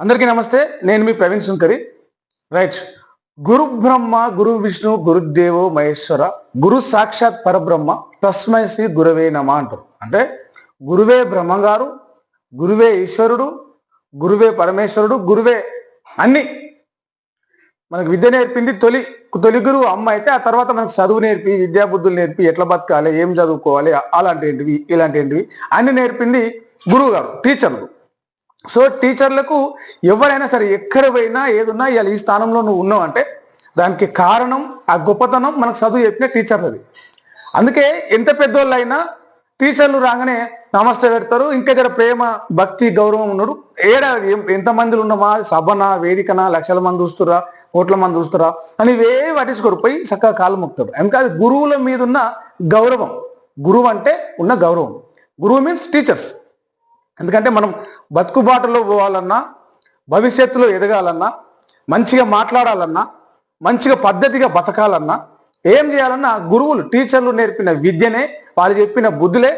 అందరికీ నమస్తే, నేను మీ ప్రవీణ్ సుంకరి. రైట్. గురు బ్రహ్మ గురు విష్ణు గురుదేవో మహేశ్వర గురు సాక్షాత్ పరబ్రహ్మ తస్మై శ్రీ గురవే నమ అంటారు. అంటే గురువే బ్రహ్మంగారు, గురువే ఈశ్వరుడు, గురువే పరమేశ్వరుడు, గురువే అన్ని. మనకు విద్య నేర్పింది తొలి గురువు అమ్మ అయితే, ఆ తర్వాత మనకు చదువు నేర్పి విద్యాబుద్ధులు నేర్పి ఎట్లా బతకాలి, ఏం చదువుకోవాలి, అలాంటివి ఇలాంటివి అన్ని నేర్పింది గురువు గారు, టీచర్లు. సో టీచర్లకు ఎవరైనా సరే ఎక్కడ పోయినా ఏదున్నా ఇవాళ ఈ స్థానంలో నువ్వు ఉన్నావు అంటే దానికి కారణం ఆ గొప్పతనం మనకు చదువు చెప్పిన టీచర్లది. అందుకే ఎంత పెద్దోళ్ళు అయినా టీచర్లు రాగానే నమస్తే పెడతారు. ఇంకా జర ప్రేమ భక్తి గౌరవం ఉన్నాడు. ఎంతమందిలు ఉన్నామా, సభనా వేదికనా, లక్షల మంది చూస్తురా, కోట్ల మంది చూస్తురా అని ఇవే పట్టించుకోరు, పోయి చక్కగా కాలు మొక్కుతారు. ఎందుకంటే అది గురువుల మీద ఉన్న గౌరవం. గురువు అంటే ఉన్న గౌరవం. గురువు మీన్స్ టీచర్స్. ఎందుకంటే మనం బతుకుబాటలో పోవాలన్నా, భవిష్యత్తులో ఎదగాలన్నా, మంచిగా మాట్లాడాలన్నా, మంచిగా పద్ధతిగా బతకాలన్నా, ఏం చేయాలన్నా గురువులు టీచర్లు నేర్పిన విద్యనే, వాళ్ళు చెప్పిన బుద్ధులే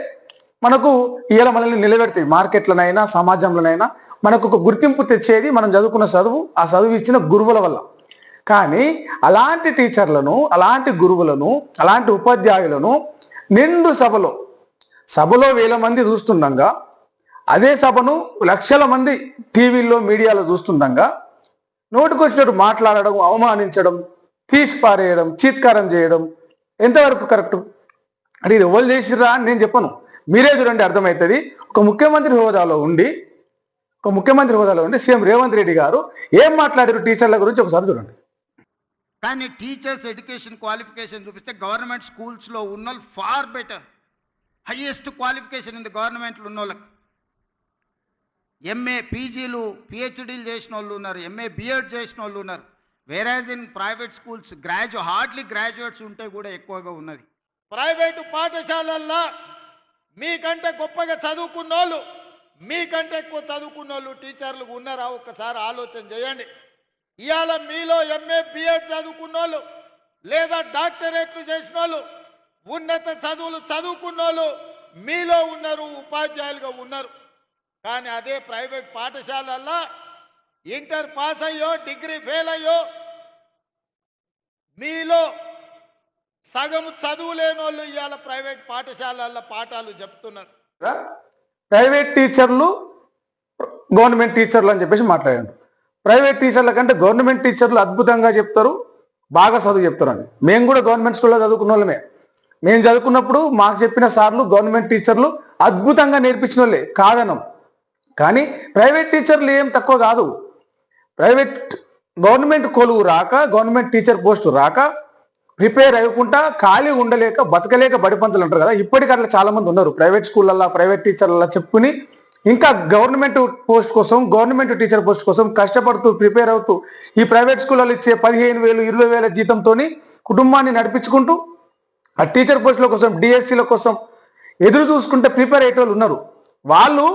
మనకు ఇవాళ మనల్ని నిలబెడతాయి. మార్కెట్లనైనా సమాజంలోనైనా మనకు ఒక గుర్తింపు తెచ్చేది మనం చదువుకున్న చదువు, ఆ చదువు ఇచ్చిన గురువుల వల్ల. కానీ అలాంటి టీచర్లను, అలాంటి గురువులను, అలాంటి ఉపాధ్యాయులను నిండు సభలో వేల మంది చూస్తుండగా, అదే సభను లక్షల మంది టీవీల్లో మీడియాలో చూస్తుండగా నోటికొచ్చినట్టు మాట్లాడడం, అవమానించడం, తీసిపారేయడం, చీత్కారం చేయడం ఎంతవరకు కరెక్టు? అంటే ఇది ఎవరు చేసిర్రా అని నేను చెప్పను, మీరే చూడండి అర్థమవుతుంది. ఒక ముఖ్యమంత్రి హోదాలో ఉండి సీఎం రేవంత్ రెడ్డి గారు ఏం మాట్లాడారు టీచర్ల గురించి ఒకసారి చూడండి. కానీ టీచర్స్ ఎడ్యుకేషన్ క్వాలిఫికేషన్ చూపిస్తే గవర్నమెంట్ స్కూల్స్లో ఉన్న వాళ్ళు ఫార్ బెటర్, హైయెస్ట్ క్వాలిఫికేషన్ ఉంది గవర్నమెంట్లో ఉన్న వాళ్ళకి. ఎంఏ పీజీలు పిహెచ్డీలు చేసిన వాళ్ళు ఉన్నారు, ఎంఏ బిఎడ్ చేసిన వాళ్ళు ఉన్నారు. వేరాజ్ in private schools hardly graduates ఉంటే కూడా ఎక్కువగా ఉన్నది. ప్రైవేటు పాఠశాలల్లో మీకంటే గొప్పగా చదువుకున్న వాళ్ళు, మీకంటే ఎక్కువ చదువుకున్న వాళ్ళు టీచర్లు ఉన్నారా? ఒక్కసారి ఆలోచన చేయండి. ఇవాళ మీలో ఎంఏ బిఎడ్ చదువుకున్న వాళ్ళు లేదా డాక్టరేట్లు చేసిన వాళ్ళు, ఉన్నత చదువులు చదువుకున్న వాళ్ళు మీలో ఉన్నారు, ఉపాధ్యాయులుగా ఉన్నారు. కానీ అదే ప్రైవేట్ పాఠశాలల్లో ఇంటర్ పాస్ అయ్యో డిగ్రీ ఫెయిల్ అయ్యో మీలో సగం చదువు లేని వాళ్ళు ఇవాళ ప్రైవేట్ పాఠశాలల్లో పాఠాలు చెప్తున్నారు. ప్రైవేట్ టీచర్లు గవర్నమెంట్ టీచర్లు అని చెప్పేసి మాట్లాడారు. ప్రైవేట్ టీచర్ల కంటే గవర్నమెంట్ టీచర్లు అద్భుతంగా చెప్తారు, బాగా చదువు చెప్తారు అని. మేము కూడా గవర్నమెంట్ స్కూల్లో చదువుకున్న వాళ్ళమే. మేము చదువుకున్నప్పుడు మాకు చెప్పిన సార్లు గవర్నమెంట్ టీచర్లు అద్భుతంగా నేర్పించిన వాళ్ళే, కాదనం. కానీ ప్రైవేట్ టీచర్లు ఏం తక్కువ కాదు. గవర్నమెంట్ కొలువు రాక, గవర్నమెంట్ టీచర్ పోస్టు రాక, ప్రిపేర్ అవ్వకుండా ఖాళీ ఉండలేక బతకలేక బడిపంతులు అంటారు కదా, ఇప్పటికీ అట్లా చాలా మంది ఉన్నారు. ప్రైవేట్ స్కూళ్ళల్లో ప్రైవేట్ టీచర్లలో చెప్పుకుని ఇంకా గవర్నమెంట్ పోస్ట్ కోసం, గవర్నమెంట్ టీచర్ పోస్ట్ కోసం కష్టపడుతూ ప్రిపేర్ అవుతూ ఈ ప్రైవేట్ స్కూళ్ళలో ఇచ్చే 15,000 20,000 జీతంతో కుటుంబాన్ని నడిపించుకుంటూ ఆ టీచర్ పోస్టుల కోసం, డిఎస్సీల కోసం ఎదురు చూసుకుంటే ప్రిపేర్ అయ్యేటోళ్ళు ఉన్నారు. వాళ్ళు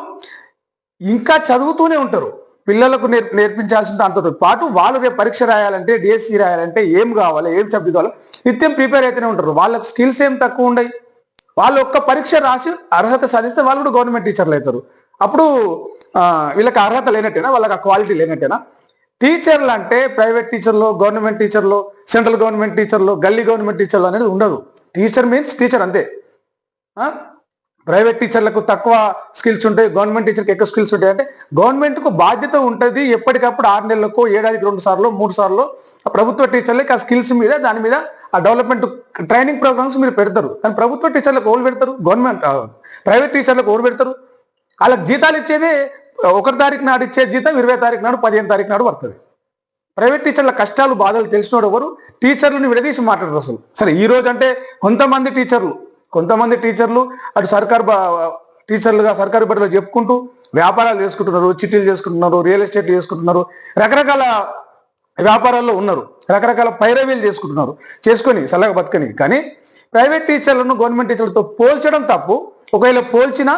ఇంకా చదువుతూనే ఉంటారు. పిల్లలకు నేర్పించాల్సిన దాంతో పాటు వాళ్ళు రేపు పరీక్ష రాయాలంటే, డిఎస్సీ రాయాలంటే ఏం కావాలి, ఏం సబ్జెక్ట్ కావాలి, నిత్యం ప్రిపేర్ అయితేనే ఉంటారు. వాళ్ళకి స్కిల్స్ ఏం తక్కువ ఉండయి. వాళ్ళు ఒక్క పరీక్ష రాసి అర్హత సాధిస్తే వాళ్ళు కూడా గవర్నమెంట్ టీచర్లు అవుతారు. అప్పుడు వీళ్ళకి అర్హత లేనట్టేనా, వాళ్ళకి ఆ క్వాలిటీ లేనట్టేనా? టీచర్లు అంటే ప్రైవేట్ టీచర్లు, గవర్నమెంట్ టీచర్లు, సెంట్రల్ గవర్నమెంట్ టీచర్లు, గల్లీ గవర్నమెంట్ టీచర్లు అనేది ఉండదు. టీచర్ మీన్స్ టీచర్ అంతే. ప్రైవేట్ టీచర్లకు తక్కువ స్కిల్స్ ఉంటాయి, గవర్నమెంట్ టీచర్కి ఎక్కువ స్కిల్స్ ఉంటాయి. అంటే గవర్నమెంట్కు బాధ్యత ఉంటుంది, ఎప్పటికప్పుడు 6 నెలలకు, ఏడాదికి 2 సార్లు 3 సార్లు ప్రభుత్వ టీచర్లకి ఆ స్కిల్స్ మీద, దాని మీద ఆ డెవలప్మెంట్ ట్రైనింగ్ ప్రోగ్రామ్స్ మీరు పెడతారు. కానీ ప్రభుత్వ టీచర్లకు ఓళ్ళు పెడతారు, ప్రైవేట్ టీచర్లకు ఓళ్ళు పెడతారు. వాళ్ళకి జీతాలు ఇచ్చేదే 1 తారీఖు నాడు ఇచ్చే జీతం 20 తారీఖు నాడు, 15 తారీఖు నాడు పడుతుంది. ప్రైవేట్ టీచర్ల కష్టాలు బాధలు తెలిసినోడు ఎవరు? టీచర్లను విడదీసి మాట్లాడరు అసలు. సరే, ఈ రోజు అంటే కొంతమంది టీచర్లు అటు సర్కారు టీచర్లుగా సర్కారు బడిలో చెప్పుకుంటూ వ్యాపారాలు చేసుకుంటున్నారు, చిట్టీలు చేసుకుంటున్నారు, రియల్ ఎస్టేట్లు చేసుకుంటున్నారు, రకరకాల వ్యాపారాల్లో ఉన్నారు, రకరకాల పైరవీలు చేసుకొని చల్లగా బతకని. కానీ ప్రైవేట్ టీచర్లను గవర్నమెంట్ టీచర్లతో పోల్చడం తప్పు. ఒకవేళ పోల్చినా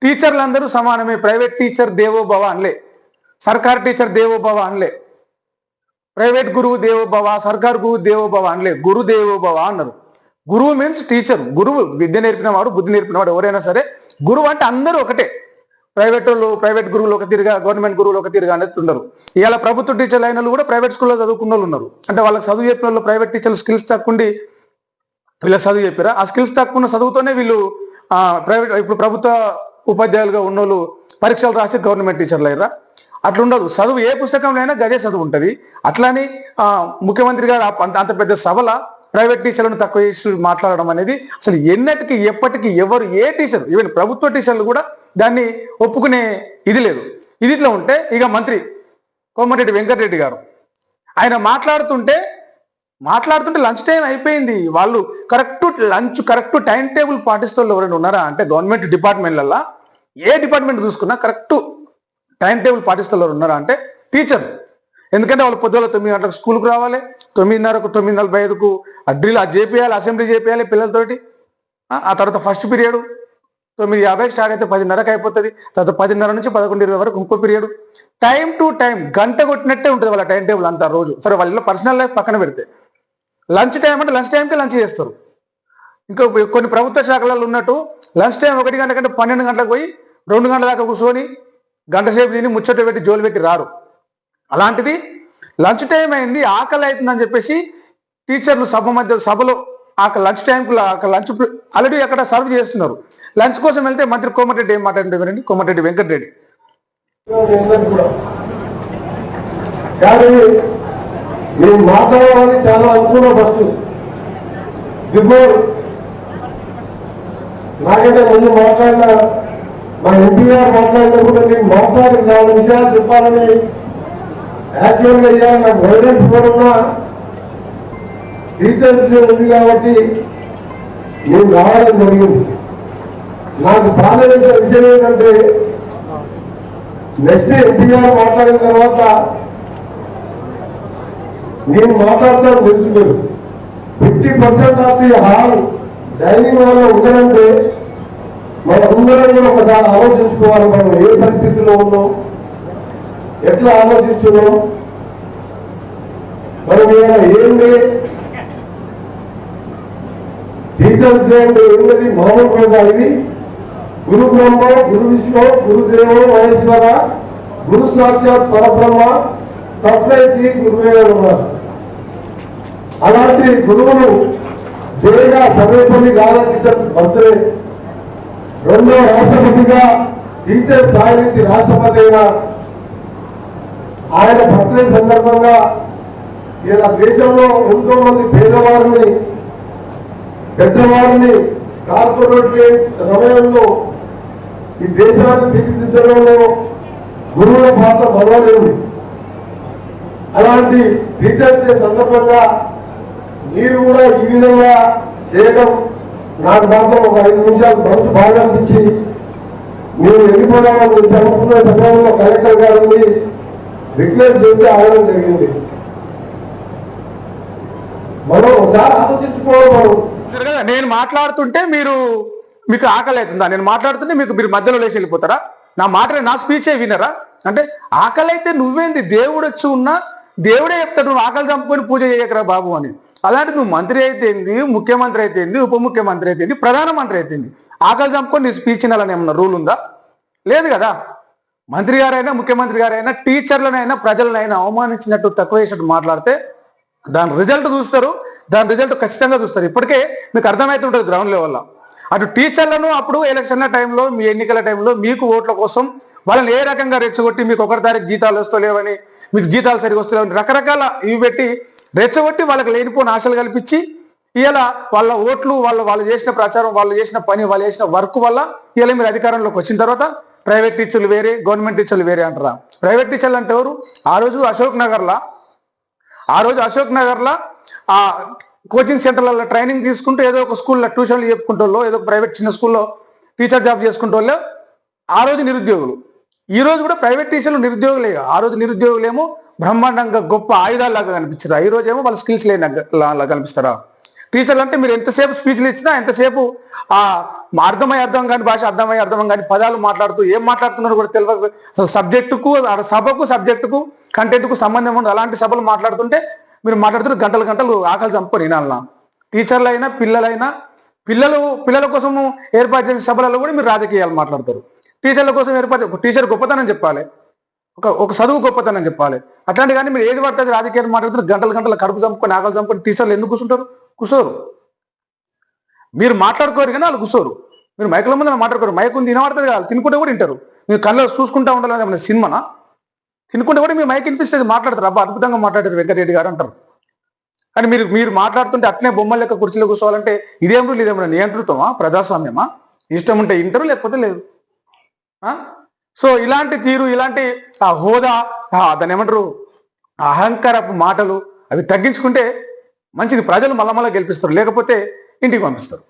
టీచర్లందరూ సమానమే. ప్రైవేట్ టీచర్ దేవోభవ అనలే, సర్కార్ టీచర్ దేవోభవ అనలే, ప్రైవేట్ గురువు దేవోభవ, సర్కార్ గురువు దేవోభవ అనలే, గురు దేవోభవ అన్నారు. గురువు మీన్స్ టీచర్. గురువు విద్య నేర్పినవాడు, బుద్ధి నేర్పినవాడు ఎవరైనా సరే గురువు అంటే అందరూ ఒకటే. ప్రైవేట్ వాళ్ళు ప్రైవేట్ గురువులు ఒక తిరిగా, గవర్నమెంట్ గురువులు ఒక తిరిగా అనేది ఉండరు. ఇవాళ ప్రభుత్వ టీచర్లు అయిన వాళ్ళు కూడా ప్రైవేట్ స్కూల్లో చదువుకున్న వాళ్ళు ఉన్నారు. అంటే వాళ్ళకి చదువు చెప్పిన వాళ్ళు ప్రైవేట్ టీచర్లు స్కిల్స్ తక్కువండి వీళ్ళకి చదువు చెప్పారా, ఆ స్కిల్స్ తక్కువ చదువుతోనే వీళ్ళు ప్రైవేట్ ఇప్పుడు ప్రభుత్వ ఉపాధ్యాయులుగా ఉన్నోళ్ళు పరీక్షలు రాసి గవర్నమెంట్ టీచర్లు అయ్యారా? అట్లా ఉండదు. చదువు ఏ పుస్తకంలో అయినా గదే చదువు ఉంటుంది. అట్లాని ముఖ్యమంత్రి గారు అంత పెద్ద సభల ప్రైవేట్ టీచర్లను తక్కువ చేసి మాట్లాడడం అనేది అసలు ఎన్నటికి ఎప్పటికీ ఎవరు ఏ టీచర్, ఈవెన్ ప్రభుత్వ టీచర్లు కూడా దాన్ని ఒప్పుకునే ఇది లేదు. ఇది ఇట్లా ఉంటే ఇక మంత్రి కోమటిరెడ్డి వెంకటరెడ్డి గారు ఆయన మాట్లాడుతుంటే లంచ్ టైం అయిపోయింది. వాళ్ళు కరెక్ట్ టైం టేబుల్ పాటిస్తూ ఎవరైనా ఉన్నారా అంటే గవర్నమెంట్ డిపార్ట్మెంట్లల్లో ఏ డిపార్ట్మెంట్ చూసుకున్నా కరెక్ట్ టైం టేబుల్ పాటిస్తూ ఉన్నారా అంటే టీచర్. ఎందుకంటే వాళ్ళు పొద్దున్న 9 గంటలకు స్కూల్కి రావాలి, 9:30కు 9:45కు డ్రిల్ చేపియాలి, అసెంబ్లీ చేపియాలి పిల్లలతోటి. ఆ తర్వాత ఫస్ట్ పీరియడ్ 9:50కి స్టార్ట్ అయితే 10:30కి అయిపోతుంది. తర్వాత 10:30 నుంచి 11:20 వరకు ఇంకో పీరియడ్. టైం టు టైం గంట కొట్టినట్టే ఉంటుంది వాళ్ళ టైం టేబుల్ అంతా రోజు. సరే వాళ్ళ పర్సనల్ లైఫ్ పక్కన పెడితే లంచ్ టైం అంటే లంచ్ టైంకే లంచ్ చేస్తారు. ఇంకా కొన్ని ప్రభుత్వ శాఖలలో ఉన్నట్టు లంచ్ టైం 1 గంట కంటే 12 గంటలకు పోయి 2 గంటల దాకా కూర్చొని గంట సేపు తిని ముచ్చట పెట్టి జోలు పెట్టి రారు. అలాంటిది లంచ్ టైం అయింది, ఆకలి అవుతుందని చెప్పేసి టీచర్లు సభలో లంచ్ టైంకు లంచ్ ఆల్రెడీ అక్కడ సర్వ్ చేస్తున్నారు. లంచ్ కోసం వెళ్తే మంత్రి కోమటిరెడ్డి ఏం మాట్లాడండి, కోమటిరెడ్డి వెంకటరెడ్డి కానీ నేను మాట్లాడాలని చాలా అనుకున్నా. ఫస్ట్ బిఫోర్ నాకంటే ముందు మాట్లాడిన మా ఎన్టీఆర్ మాట్లాడినప్పుడు నేను మాట్లాడి 4 విషయాలు చెప్పాలని యాక్చువల్గా అయ్యాలి. నాకు వైరల్ ఫీవర్ ఉన్న టీచర్స్ ఉంది కాబట్టి నేను రావడం జరిగింది. నాకు బాధ వేసిన విషయం ఏంటంటే నెక్స్ట్ ఎన్టీఆర్ మాట్లాడిన తర్వాత నేను మాట్లాడతాను తెలుసుకున్నారు 50% ఆఫ్ ది హాల్ డైనింగ్ హాల్లో ఉండాలంటే మనందరం కూడా ఒకసారి ఆలోచించుకోవాలి. మనం ఏ పరిస్థితిలో ఉన్నాం, ఎట్లా ఆలోచిస్తున్నాం, మనం ఏంటి టీచర్స్ డే అంటే ఏంటది మామూలు రోజా? ఇది గురు బ్రహ్మ గురు విష్ణు గురుదేవో మహేశ్వర గురు సాక్షాత్ పరబ్రహ్మ తస్మై శ్రీ గురువే నమః. అలాంటి గురువులు జయగా సర్వేపల్లి రాధాకృష్ణ బర్త్డే, 2వ రాష్ట్రపతిగా టీచర్ స్థాయి నుంచి రాష్ట్రపతి అయిన ఆయన బర్త్డే సందర్భంగా ఇలా దేశంలో ఎంతో మంది పేదవారిని పెద్దవారిని కార్పొరేట్ రమయంలో ఈ దేశాన్ని తీర్చిదిద్దడంలో గురువుల పాత్ర మొదలైంది. అలాంటి టీచర్స్ డే సందర్భంగా మీరు కూడా ఈ విధంగా చేయడం నాకు మాత్రం ఒక 5 నిమిషాలు మనసు బాగా అనిపించి మీరు వెళ్ళిపోదామని అనుకున్న సమయంలో కలెక్టర్ గారిని రిక్వెస్ట్ చేసి ఆగడం జరిగింది. మనం ఒకసారి ఆలోచించుకోవాలి. నేను మాట్లాడుతుంటే మీకు ఆకలి అవుతుందా? నేను మాట్లాడుతుంటే మీరు మధ్యలో లేచి వెళ్ళిపోతారా? నా స్పీచే వినరా? అంటే ఆకలి అయితే నువ్వేంది? దేవుడు వచ్చి ఉన్నా దేవుడే చెప్తాడు నువ్వు ఆకలి చంపుకొని పూజ చేయకరా బాబు అని. అలాంటి నువ్వు మంత్రి అయితేంది, ముఖ్యమంత్రి అయితేంది, ఉప ముఖ్యమంత్రి అయితేంది, ప్రధానమంత్రి అయితేంది, ఆకలి చంపుకొని నీ స్పీచ్ వినాలని ఏమన్నా రూల్ ఉందా? లేదు కదా. మంత్రి గారైనా ముఖ్యమంత్రి గారైనా టీచర్లనైనా ప్రజలనైనా అవమానించినట్టు తక్కువ చేసినట్టు మాట్లాడితే దాని రిజల్ట్ చూస్తారు. దాని రిజల్ట్ ఖచ్చితంగా చూస్తారు. ఇప్పటికే మీకు అర్థమవుతుంటుంది గ్రౌండ్ లెవెల్లో. అటు టీచర్లను అప్పుడు ఎలక్షన్ల టైంలో, మీ ఎన్నికల టైంలో మీకు ఓట్ల కోసం వాళ్ళని ఏ రకంగా రెచ్చగొట్టి మీకు 1వ తారీఖు జీతాలు వస్తలేవని, మీకు జీతాలు సరిగా వస్తలేవని రకరకాల ఇవి పెట్టి రెచ్చగొట్టి వాళ్ళకి లేనిపోని ఆశలు కల్పించి ఇలా వాళ్ళ ఓట్లు వాళ్ళు చేసిన ప్రచారం, వాళ్ళు చేసిన పని, వాళ్ళు చేసిన వర్క్ వల్ల ఇలా మీరు అధికారంలోకి వచ్చిన తర్వాత ప్రైవేట్ టీచర్లు వేరే, గవర్నమెంట్ టీచర్లు వేరే అంటారా? ప్రైవేట్ టీచర్లు అంటే ఎవరు? ఆ రోజు అశోక్ నగర్లో ఆ కోచింగ్ సెంటర్లలో ట్రైనింగ్ తీసుకుంటూ ఏదో ఒక స్కూల్లో ట్యూషన్లు చెప్పుకుంటూ ఏదో ఒక ప్రైవేట్ చిన్న స్కూల్లో టీచర్ జాబ్ చేసుకుంటూ ఆ రోజు నిరుద్యోగులు. ఈ రోజు కూడా ప్రైవేట్ టీచర్లు నిరుద్యోగులే. ఆ రోజు నిరుద్యోగులేమో బ్రహ్మాండంగా గొప్ప ఆయుధాలాగా కనిపించారా? ఈ రోజు ఏమో వాళ్ళ స్కిల్స్ లేని కనిపిస్తారా? టీచర్లు అంటే మీరు ఎంతసేపు స్పీచ్లు ఇచ్చినా, ఎంతసేపు అర్థం కాని భాష అర్థం కాని పదాలు మాట్లాడుతూ ఏం మాట్లాడుతున్నారో కూడా తెలియదు. అసలు సబ్జెక్టుకు కంటెంట్కు సంబంధం ఉండదు. అలాంటి సభలు మాట్లాడుతుంటే మీరు మాట్లాడుతున్న గంటలు ఆకలి చంపుకొని వినాలన్నా? టీచర్లైనా పిల్లలైనా పిల్లల కోసము ఏర్పాటు చేసిన సభలలో కూడా మీరు రాజకీయాలు మాట్లాడతారు. టీచర్ల కోసం ఒక టీచర్ గొప్పతనం చెప్పాలి, ఒక చదువు గొప్పతనం చెప్పాలి. అట్లాంటి కానీ మీరు ఏది పడితే రాజకీయాలు మాట్లాడుతారు. గంటల కడుపు చంపుకొని ఆకలి చంపుకొని టీచర్లు ఎందుకు కూర్చుంటారు? కూర్చోరు. మీరు మాట్లాడుకోరు కానీ వాళ్ళు కూర్చోరు. మీరు మైకుల ముందు మాట్లాడుకోరు. మైకు ఉంది వినబడుతుంది కాదు, తినుకుంటే కూడా వింటారు. మీరు కళ్ళు చూసుకుంటా ఉండాలి. ఏమన్నా సినిమానా? తినుకుంటే కూడా మీ మైక్ వినిపిస్తుంది, మాట్లాడతారు. అబ్బా అద్భుతంగా మాట్లాడారు వెంకటరెడ్డి గారు అంటారు. కానీ మీరు మాట్లాడుతుంటే అట్నే బొమ్మల లెక్క కుర్చీలో కూర్చోవాలంటే ఇదేం రూల్? ఇదేమన్నా నియంత్రితమా? ప్రజాస్వామ్యమా? ఇష్టం ఉంటే ఇంటరు, లేకపోతే లేదు. సో ఇలాంటి తీరు, ఇలాంటి ఆ హోదా, దాన్ని ఏమంటారు, అహంకారపు మాటలు అవి తగ్గించుకుంటే మంచిది. ప్రజలు మళ్ళా గెలిపిస్తారు, లేకపోతే ఇంటికి పంపిస్తారు.